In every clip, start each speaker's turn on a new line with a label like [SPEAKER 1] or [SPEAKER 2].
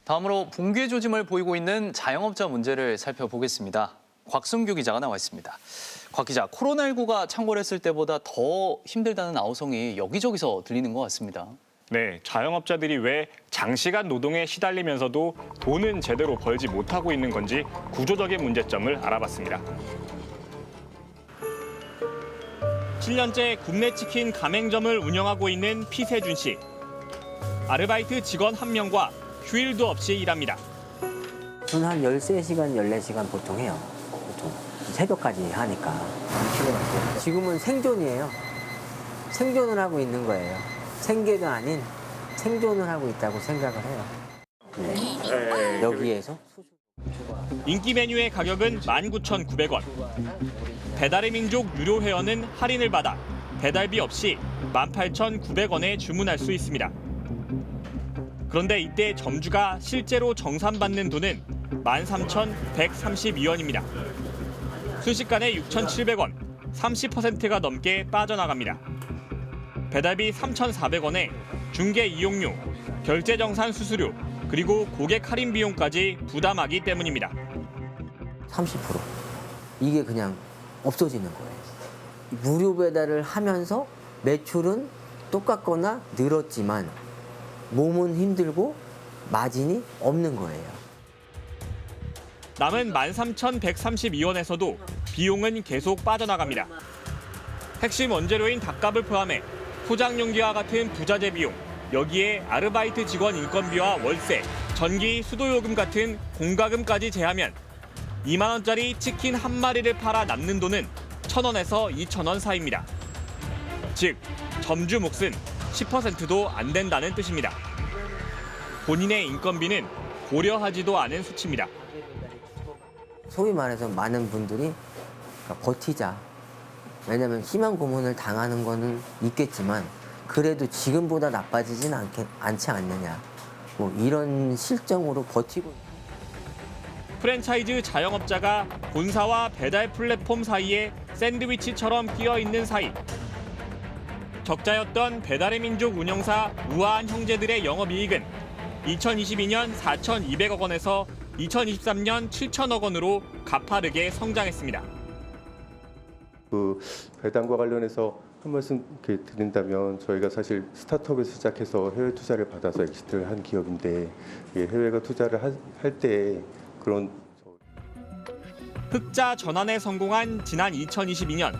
[SPEAKER 1] 다음으로 붕괴 조짐을 보이고 있는 자영업자 문제를 살펴보겠습니다. 곽승규 기자가 나와 있습니다. 곽 기자, 코로나19가 창궐했을 때보다 더 힘들다는 아우성이 여기저기서 들리는 것 같습니다.
[SPEAKER 2] 네, 자영업자들이 왜 장시간 노동에 시달리면서도 돈은 제대로 벌지 못하고 있는 건지 구조적인 문제점을 알아봤습니다. 7년째 굽네치킨 가맹점을 운영하고 있는 피세준 씨. 아르바이트 직원 1명과 휴일도 없이 일합니다.
[SPEAKER 3] 저는 한 13시간, 14시간 보통 해요. 보통 새벽까지 하니까 피곤하고. 지금은 생존이에요. 생존을 하고 있는 거예요. 생계가 아닌 생존을 하고 있다고 생각을 해요. 네. 여기에서
[SPEAKER 2] 인기 메뉴의 가격은 19,900원. 배달의 민족 유료 회원은 할인을 받아 배달비 없이 18,900원에 주문할 수 있습니다. 그런데 이때 점주가 실제로 정산받는 돈은 13,132원입니다. 순식간에 6,700원, 30%가 넘게 빠져나갑니다. 배달비 3,400원에 중개 이용료, 결제 정산 수수료, 그리고 고객 할인 비용까지 부담하기 때문입니다.
[SPEAKER 3] 30%. 이게 그냥 없어지는 거예요. 무료 배달을 하면서 매출은 똑같거나 늘었지만 몸은 힘들고 마진이 없는 거예요.
[SPEAKER 2] 남은 13,132원에서도 비용은 계속 빠져나갑니다. 핵심 원재료인 닭값을 포함해 포장용기와 같은 부자재 비용, 여기에 아르바이트 직원 인건비와 월세, 전기, 수도요금 같은 공과금까지 제하면 2만 원짜리 치킨 한 마리를 팔아 남는 돈은 1,000원에서 2,000원 사이입니다. 즉, 점주 몫은 10%도 안 된다는 뜻입니다. 본인의 인건비는 고려하지도 않은 수치입니다.
[SPEAKER 3] 소위 말해서 많은 분들이 버티자. 왜냐하면 희망 고문을 당하는 거는 있겠지만 그래도 지금보다 나빠지진 않지 않느냐. 뭐 이런 실정으로 버티고.
[SPEAKER 2] 프랜차이즈 자영업자가 본사와 배달 플랫폼 사이에 샌드위치처럼 끼어 있는 사이. 적자였던 배달의 민족 운영사 우아한 형제들의 영업이익은 2022년 4,200억 원에서 2023년 7천억 원으로 가파르게 성장했습니다.
[SPEAKER 4] 그 배당과 관련해서 한 말씀 드린다면 저희가 사실 스타트업에서 시작해서 해외 투자를 받아서 엑시트를 한 기업인데 해외가 투자를 할 때 그런
[SPEAKER 2] 흑자 전환에 성공한 지난 2022년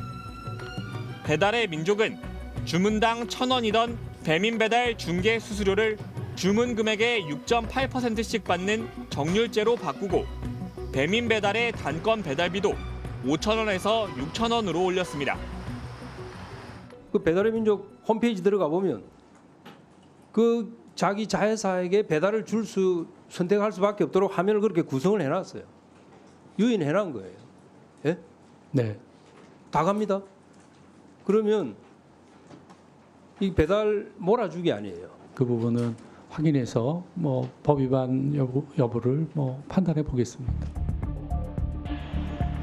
[SPEAKER 2] 배달의 민족은 주문당 1,000원이던 배민 배달 중개 수수료를 주문 금액의 6.8%씩 받는 정률제로 바꾸고 배민 배달의 단건 배달비도 5,000원에서 6,000원으로 올렸습니다.
[SPEAKER 5] 그 배달의 민족 홈페이지 들어가 보면 그 자기 자회사에게 배달을 선택할 수밖에 없도록 화면을 그렇게 구성을 해놨어요. 유인해놓은 거예요. 예? 네. 다 갑니다. 그러면 이 배달 몰아주기 아니에요.
[SPEAKER 6] 그 부분은 확인해서 법 위반 여부를 판단해 보겠습니다.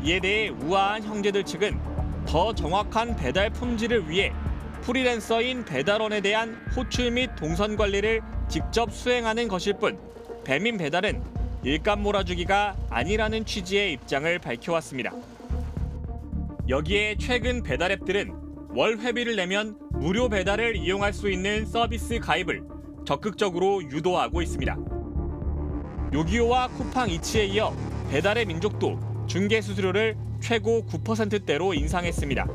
[SPEAKER 2] 이에 대해 우아한 형제들 측은 더 정확한 배달 품질을 위해 프리랜서인 배달원에 대한 호출 및 동선 관리를 직접 수행하는 것일 뿐 배민 배달은 일감 몰아주기가 아니라는 취지의 입장을 밝혀왔습니다. 여기에 최근 배달 앱들은 월 회비를 내면 무료 배달을 이용할 수 있는 서비스 가입을 적극적으로 유도하고 있습니다. 요기요와 쿠팡이츠에 이어 배달의 민족도 중개 수수료를 최고 9%대로 인상했습니다.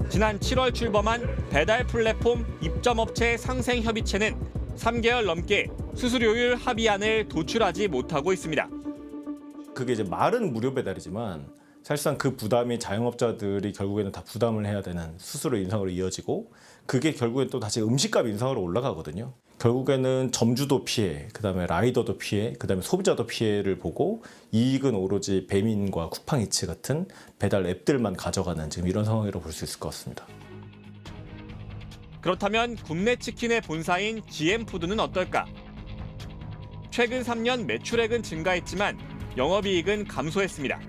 [SPEAKER 2] 지난 7월 출범한 배달 플랫폼 입점업체 상생협의체는 3개월 넘게 수수료율 합의안을 도출하지 못하고 있습니다.
[SPEAKER 7] 그게 이제 말은 무료 배달이지만 사실상 그 부담이 자영업자들이 결국에는 다 부담을 해야 되는 수수료 인상으로 이어지고 그게 결국엔 또 다시 음식값 인상으로 올라가거든요. 결국에는 점주도 피해, 그다음에 라이더도 피해, 그다음에 소비자도 피해를 보고 이익은 오로지 배민과 쿠팡이츠 같은 배달 앱들만 가져가는 지금 이런 상황이라고 볼 수 있을 것 같습니다.
[SPEAKER 2] 그렇다면 굽네치킨의 본사인 GM푸드는 어떨까? 최근 3년 매출액은 증가했지만 영업이익은 감소했습니다.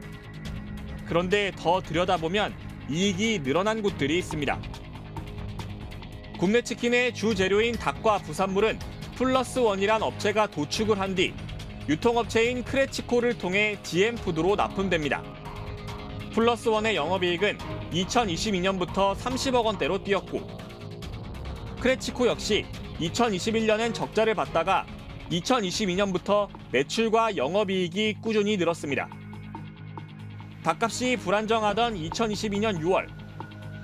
[SPEAKER 2] 그런데 더 들여다보면 이익이 늘어난 곳들이 있습니다. 굽네치킨의 주 재료인 닭과 부산물은 플러스원이란 업체가 도축을 한 뒤 유통업체인 크레치코를 통해 GM푸드로 납품됩니다. 플러스원의 영업이익은 2022년부터 30억 원대로 뛰었고 크레치코 역시 2021년엔 적자를 봤다가 2022년부터 매출과 영업이익이 꾸준히 늘었습니다. 닭값이 불안정하던 2022년 6월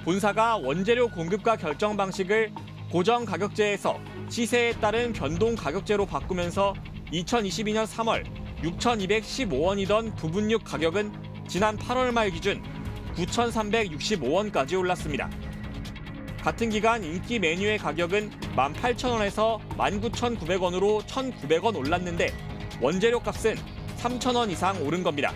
[SPEAKER 2] 본사가 원재료 공급가 결정 방식을 고정 가격제에서 시세에 따른 변동 가격제로 바꾸면서 2022년 3월 6,215원이던 부분육 가격은 지난 8월 말 기준 9,365원까지 올랐습니다. 같은 기간 인기 메뉴의 가격은 18,000원에서 19,900원으로 1,900원 올랐는데 원재료 값은 3,000원 이상 오른 겁니다.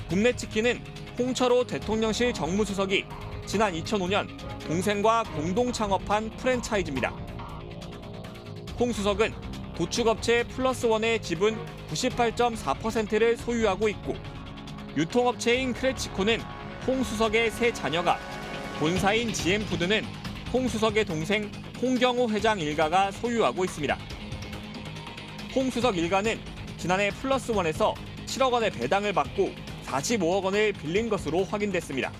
[SPEAKER 2] 굽네치킨은 홍철호 대통령실 정무수석이 지난 2005년 동생과 공동 창업한 프랜차이즈입니다. 홍 수석은 도축업체 플러스원의 지분 98.4%를 소유하고 있고 유통업체인 크레치코는 홍 수석의 세 자녀가, 본사인 GM푸드는 홍 수석의 동생 홍경호 회장 일가가 소유하고 있습니다. 홍 수석 일가는 지난해 플러스원에서 7억 원의 배당을 받고 45억 원을 빌린 것으로 확인됐습니다.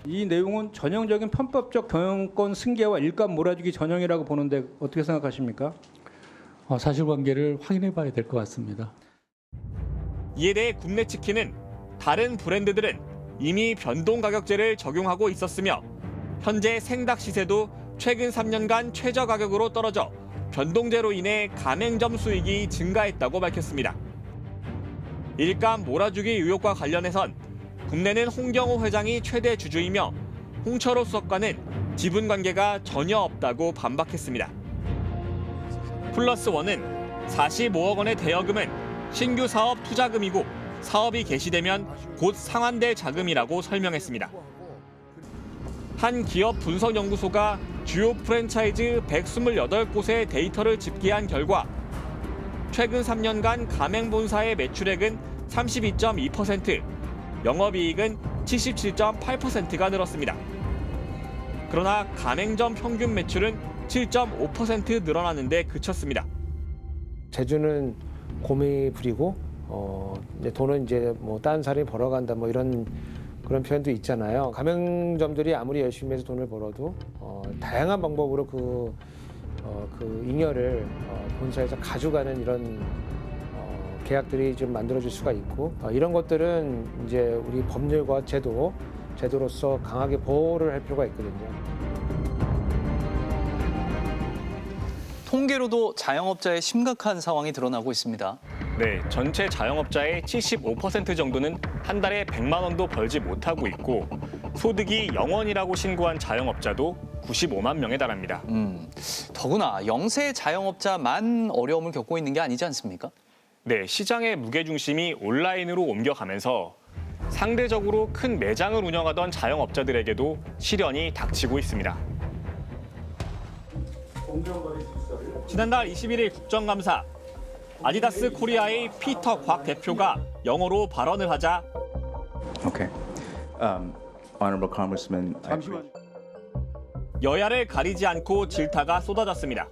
[SPEAKER 5] 이 내용은 전형적인 편법적 경영권 승계와 일감 몰아주기 전형이라고 보는데 어떻게 생각하십니까?
[SPEAKER 6] 사실관계를 확인해 봐야 될 것 같습니다.
[SPEAKER 2] 이에 대해 굽네치킨은 다른 브랜드들은 이미 변동가격제를 적용하고 있었으며 현재 생닭 시세도 최근 3년간 최저 가격으로 떨어져 변동제로 인해 가맹점 수익이 증가했다고 밝혔습니다. 일감 몰아주기 의혹과 관련해선 국내는 홍경호 회장이 최대 주주이며 홍철호 수석과는 지분 관계가 전혀 없다고 반박했습니다. 플러스원은 45억 원의 대여금은 신규 사업 투자금이고 사업이 개시되면 곧 상환될 자금이라고 설명했습니다. 한 기업 분석연구소가 주요 프랜차이즈 128곳의 데이터를 집계한 결과 최근 3년간 가맹본사의 매출액은 32.2%, 영업이익은 77.8%가 늘었습니다. 그러나 가맹점 평균 매출은 7.5% 늘어나는데 그쳤습니다.
[SPEAKER 8] 제주는 곰이 부리고 이제 돈은 이제 뭐 다른 사람이 벌어간다 뭐 이런 그런 표현도 있잖아요. 가맹점들이 아무리 열심히 해서 돈을 벌어도 다양한 방법으로 그 잉여를 본사에서 가져가는 이런 계약들이 좀 만들어질 수가 있고 이런 것들은 이제 우리 법률과 제도로서 강하게 보호를 할 필요가 있거든요.
[SPEAKER 1] 통계로도 자영업자의 심각한 상황이 드러나고 있습니다.
[SPEAKER 9] 네, 전체 자영업자의 75% 정도는 한 달에 100만 원도 벌지 못하고 있고 소득이 0원이라고 신고한 자영업자도 95만 명에 달합니다.
[SPEAKER 1] 더구나 영세 자영업자만 어려움을 겪고 있는 게 아니지 않습니까?
[SPEAKER 9] 네, 시장의 무게중심이 온라인으로 옮겨가면서 상대적으로 큰 매장을 운영하던 자영업자들에게도 시련이 닥치고 있습니다.
[SPEAKER 2] 지난달 21일 국정감사, 아디다스 코리아의 피터 곽 대표가 영어로 발언을 하자
[SPEAKER 10] Okay. Honorable Congressman,
[SPEAKER 2] 여야를 가리지 않고 질타가 쏟아졌습니다.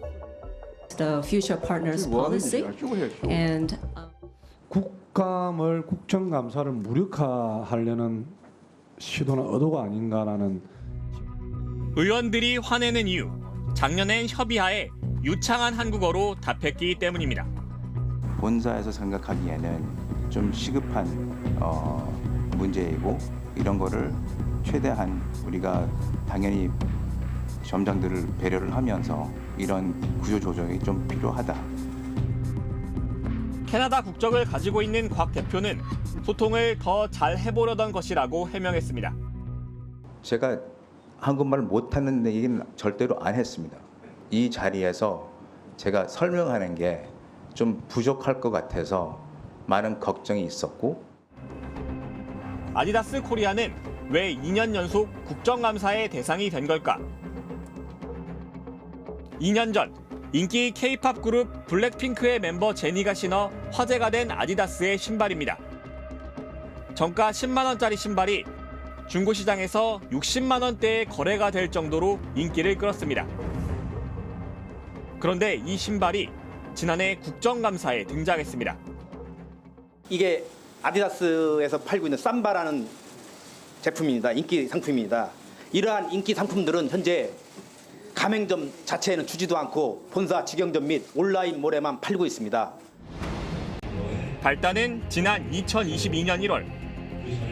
[SPEAKER 11] The future partners policy and
[SPEAKER 12] 국감을 국정감사를 무력화하려는 시도는 의도가 아닌가라는
[SPEAKER 2] 의원들이 화내는 이유, 작년엔 협의하에 유창한 한국어로 답했기 때문입니다.
[SPEAKER 10] 본사에서 생각하기에는 좀 시급한 문제이고 이런 거를 최대한 우리가 당연히 점장들을 배려를 하면서 이런 구조 조정이 좀 필요하다.
[SPEAKER 2] 캐나다 국적을 가지고 있는 곽 대표는 소통을 더 잘 해보려던 것이라고 해명했습니다.
[SPEAKER 10] 제가 한국말을 못하는 얘기는 절대로 안 했습니다. 이 자리에서 제가 설명하는 게 좀 부족할 것 같아서 많은 걱정이 있었고
[SPEAKER 2] 아디다스 코리아는 왜 2년 연속 국정감사의 대상이 된 걸까? 2년 전 인기 K-팝 그룹 블랙핑크의 멤버 제니가 신어 화제가 된 아디다스의 신발입니다. 정가 10만 원짜리 신발이 중고시장에서 60만 원대에 거래가 될 정도로 인기를 끌었습니다. 그런데 이 신발이 지난해 국정감사에 등장했습니다.
[SPEAKER 13] 이게 아디다스에서 팔고 있는 삼바라는 제품입니다. 인기 상품입니다. 이러한 인기 상품들은 현재 가맹점 자체에는 주지도 않고 본사 직영점 및 온라인몰에만 팔고 있습니다.
[SPEAKER 2] 발단은 지난 2022년 1월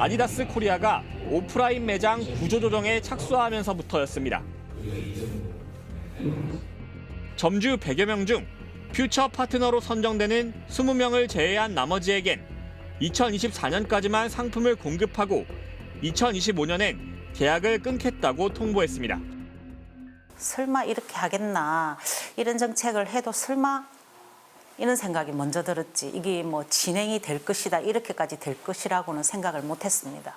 [SPEAKER 2] 아디다스 코리아가 오프라인 매장 구조조정에 착수하면서부터였습니다. 점주 100여 명 중 퓨처 파트너로 선정되는 20명을 제외한 나머지에겐 2024년까지만 상품을 공급하고 2025년엔 계약을 끊겠다고 통보했습니다.
[SPEAKER 14] 설마 이렇게 하겠나, 이런 정책을 해도 설마 이런 생각이 먼저 들었지. 이게 뭐 진행이 될 것이다, 이렇게까지 될 것이라고는 생각을 못했습니다.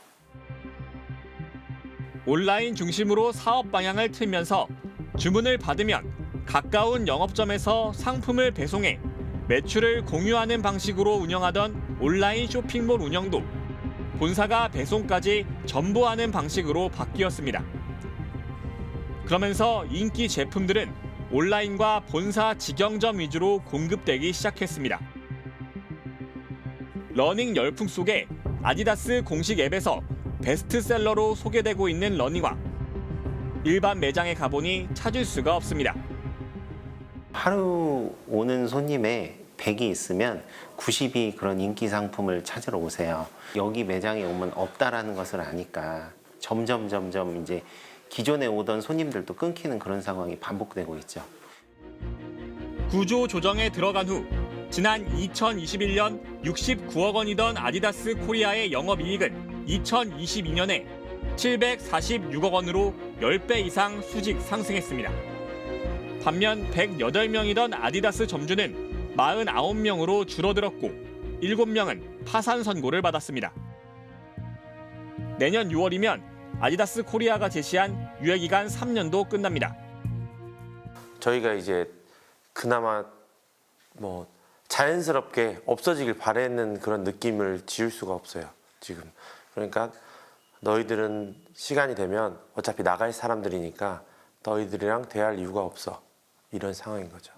[SPEAKER 2] 온라인 중심으로 사업 방향을 틀면서 주문을 받으면 가까운 영업점에서 상품을 배송해 매출을 공유하는 방식으로 운영하던 온라인 쇼핑몰 운영도 본사가 배송까지 전부 하는 방식으로 바뀌었습니다. 그러면서 인기 제품들은 온라인과 본사 직영점 위주로 공급되기 시작했습니다. 러닝 열풍 속에 아디다스 공식 앱에서 베스트셀러로 소개되고 있는 러닝화. 일반 매장에 가보니 찾을 수가 없습니다.
[SPEAKER 15] 하루 오는 손님의 100이 있으면 90이 그런 인기 상품을 찾으러 오세요. 여기 매장에 오면 없다라는 것을 아니까 점점 이제 기존에 오던 손님들도 끊기는 그런 상황이 반복되고 있죠.
[SPEAKER 2] 구조 조정에 들어간 후 지난 2021년 69억 원이던 아디다스 코리아의 영업이익은 2022년에 746억 원으로 10배 이상 수직 상승했습니다. 반면 108명이던 아디다스 점주는 49명으로 줄어들었고 7명은 파산 선고를 받았습니다. 내년 6월이면 아디다스 코리아가 제시한 유예기간 3년도 끝납니다.
[SPEAKER 16] 저희가 이제 그나마 뭐 자연스럽게 없어지길 바라는 그런 느낌을 지울 수가 없어요, 지금. 그러니까 너희들은 시간이 되면 어차피 나갈 사람들이니까 너희들이랑 대할 이유가 없어. 이런 상황인 거죠.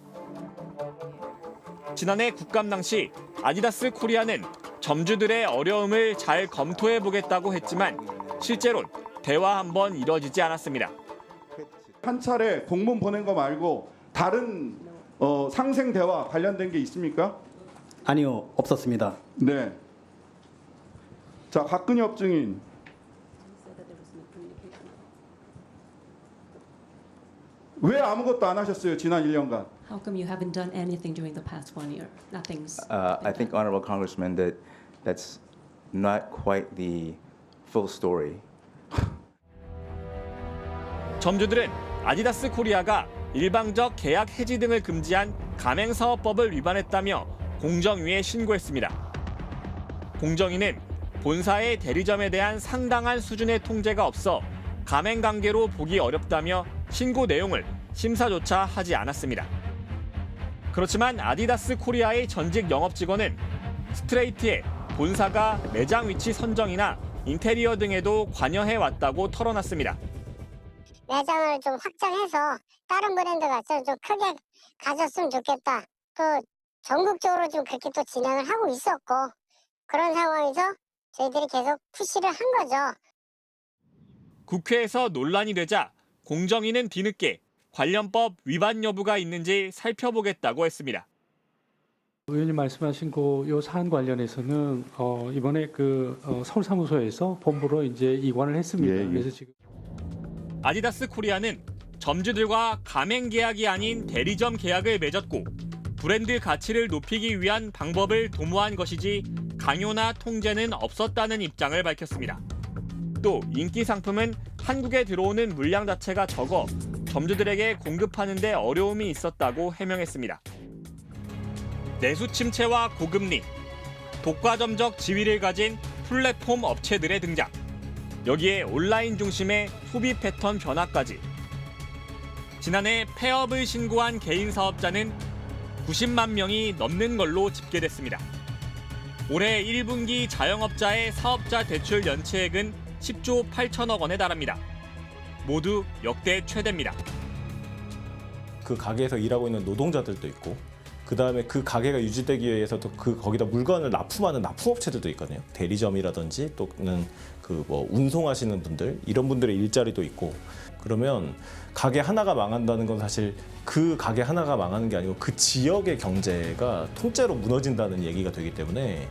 [SPEAKER 2] 지난해 국감 당시 아디다스 코리아는 점주들의 어려움을 잘 검토해 보겠다고 했지만 실제로는 대화 한 번 이뤄지지 않았습니다.
[SPEAKER 17] 한 차례 공문 보낸 거 말고 다른 상생 대화 관련된 게 있습니까?
[SPEAKER 18] 아니요, 없었습니다.
[SPEAKER 17] 네. 자, 곽근엽 증인. 왜 아무것도 안 하셨어요, 지난 1년간?
[SPEAKER 11] How come you haven't done anything during the past 1 year? Nothing's.
[SPEAKER 10] I think, Honorable Congressman, that that's not quite the full story.
[SPEAKER 2] 점주들은 아디다스 코리아가 일방적 계약 해지 등을 금지한 가맹사업법을 위반했다며 공정위에 신고했습니다. 공정위는 본사의 대리점에 대한 상당한 수준의 통제가 없어 가맹관계로 보기 어렵다며 신고 내용을 심사조차 하지 않았습니다. 그렇지만 아디다스 코리아의 전직 영업직원은 스트레이트에 본사가 매장 위치 선정이나 인테리어 등에도 관여해왔다고 털어놨습니다.
[SPEAKER 19] 매장을 좀 확장해서 다른 브랜드가 좀 크게 가졌으면 좋겠다. 또 전국적으로 좀 그렇게 또 진행을 하고 있었고 그런 상황에서 저희들이 계속 푸시를 한 거죠.
[SPEAKER 2] 국회에서 논란이 되자 공정위는 뒤늦게 관련법 위반 여부가 있는지 살펴보겠다고 했습니다.
[SPEAKER 6] 의원님 말씀하신 요 사안 관련해서는 이번에 서울 사무소에서 본부로 이제 이관을 했습니다.
[SPEAKER 17] 예.
[SPEAKER 6] 그래서 지금
[SPEAKER 2] 아디다스 코리아는 점주들과 가맹 계약이 아닌 대리점 계약을 맺었고 브랜드 가치를 높이기 위한 방법을 도모한 것이지 강요나 통제는 없었다는 입장을 밝혔습니다. 또 인기 상품은 한국에 들어오는 물량 자체가 적어 점주들에게 공급하는 데 어려움이 있었다고 해명했습니다. 내수 침체와 고금리, 독과점적 지위를 가진 플랫폼 업체들의 등장. 여기에 온라인 중심의 소비 패턴 변화까지. 지난해 폐업을 신고한 개인 사업자는 90만 명이 넘는 걸로 집계됐습니다. 올해 1분기 자영업자의 사업자 대출 연체액은 10조 8천억 원에 달합니다. 모두 역대 최대입니다.
[SPEAKER 7] 그 가게에서 일하고 있는 노동자들도 있고 그다음에 그 가게가 유지되기 위해서 또 거기다 물건을 납품하는 납품업체들도 있거든요. 대리점이라든지 또는 그 뭐 운송하시는 분들 이런 분들의 일자리도 있고 그러면 가게 하나가 망한다는 건 사실 그 가게 하나가 망하는 게 아니고 그 지역의 경제가 통째로 무너진다는 얘기가 되기 때문에